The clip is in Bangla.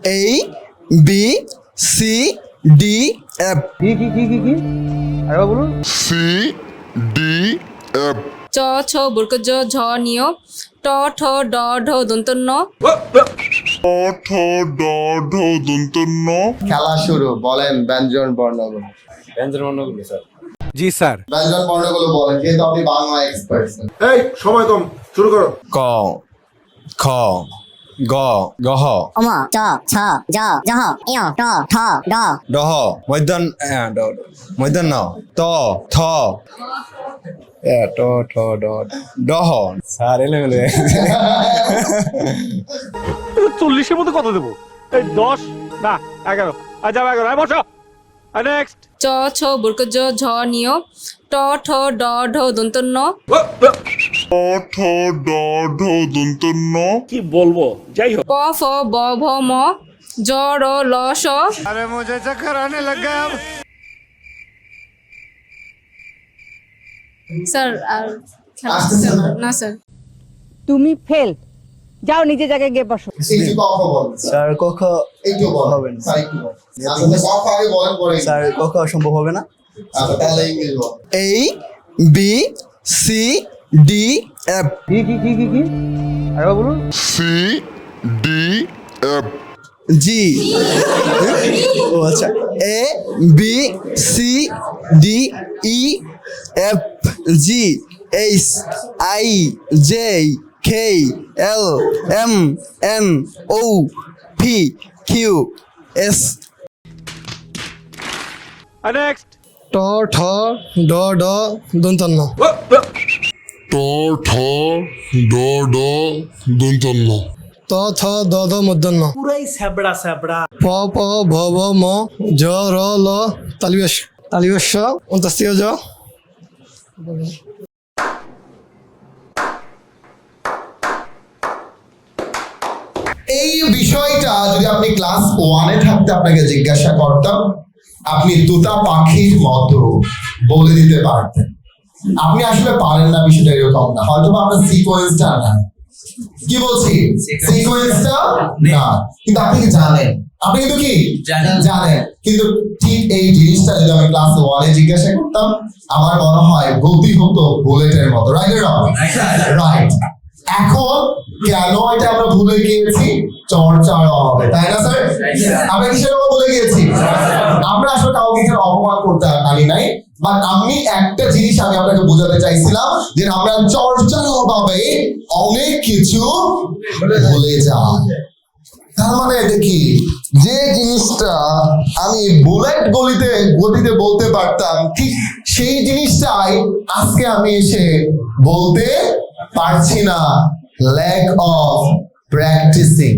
A B C D F কি আরেকবার বলুন। C D F চ ছ বর্গ জ ঝ নিয় ট ঠ ড ঢ দন্ত ন ঠ ড ঢ দন্ত ন। খেলা শুরু। বলেন ব্যঞ্জন বর্ণগুলো। ব্যঞ্জন বর্ণগুলো স্যার। জি স্যার। ব্যঞ্জন বর্ণগুলো বলেন, যেহেতু আপনি বাংলা এক্সপার্ট। এই সময় কম, শুরু করো। ক খ গ গহ অমা চ ছ জ জহ ইয় ট ঠ ড ডহ মধ্যাহ্ন ত থ ট ঠ ড ডহ। স্যার এলেমেলে। 40-এর মধ্যে কত দেবো? এই 10 না 11 আচ্ছা 11 বসো। নেক্সট। চ ছ বর্গ জ ঝ নিয় ট ঠ ড ঢ দন্ত ন ঠ ড ঢ দন্ত ন। কি বলবো, যাই হোক। প ফ ব ভ ম জ র ল স স্যার আর খেলা আসতেছে না? না স্যার। তুমি ফেল, যাও নিজে জায়গায় গিয়ে বসো। একটু কখ বলেন স্যার কখ একটু বলেন। হবে না। স্যার একটু বলেন। আচ্ছা কখ আগে বলেন পরে। স্যার কখ সম্ভব হবে না। আচ্ছা তাহলে ইংলিশ বলেন। A B C D F কি আরেকবার বলুন। C D F G ও আচ্ছা A B C D E F G H I J K L M N O P Q S next. ট ঠ ড ড দন্তন্য ট ঠ ড ড দন্ত ন। ত থ দ দ মধ্যাহ্ন পুরাই স্যাবড়া। প প ভ ভ ম জ র ল তালিবেশ অন্তাস্তীয় জ। এই বিষয়টা যদি আপনি ক্লাস 1-এ থাকতে আপনাকে জিজ্ঞাসা করতাম, আপনি তুতা পাখির মতো বলে দিতে পারতেন। আপনি আসলে পারেন না, বিষয়টা এরকম না। হয়তো আপনার সিকোয়েন্সটা না, কি বলছি, সিকোয়েন্সটা না, কিন্তু আপনি কি জানেন, আপনি কিন্তু কি জানেন। কিন্তু ঠিক এই জিনিসটা যদি আমি ক্লাস 1-এ জিজ্ঞাসা করতাম, আমার মনে হয় গতি হতো বুলেটের মতো। Right right. এখন কেন এটা আমরা ভুলে গিয়েছি? চর্চার অভাবে, তাই না স্যার? আমরা কিসের অভাবে ভুলে গিয়েছি? আমরা আসলে কাউকে এখানে অপমান করতে পারি নাই, বাট আমি একটা জিনিস আমি আপনাকে বোঝাতে চাইছিলাম যে আমরা চর্চার অভাবে অনেক কিছু ভুলে যাই। তার মানে দেখি যে জিনিসটা আমি বুলেট গতিতে বলতে পারতাম, ঠিক সেই জিনিসটাই আজকে আমি এসে বলতে পারছি না। Lack of practising.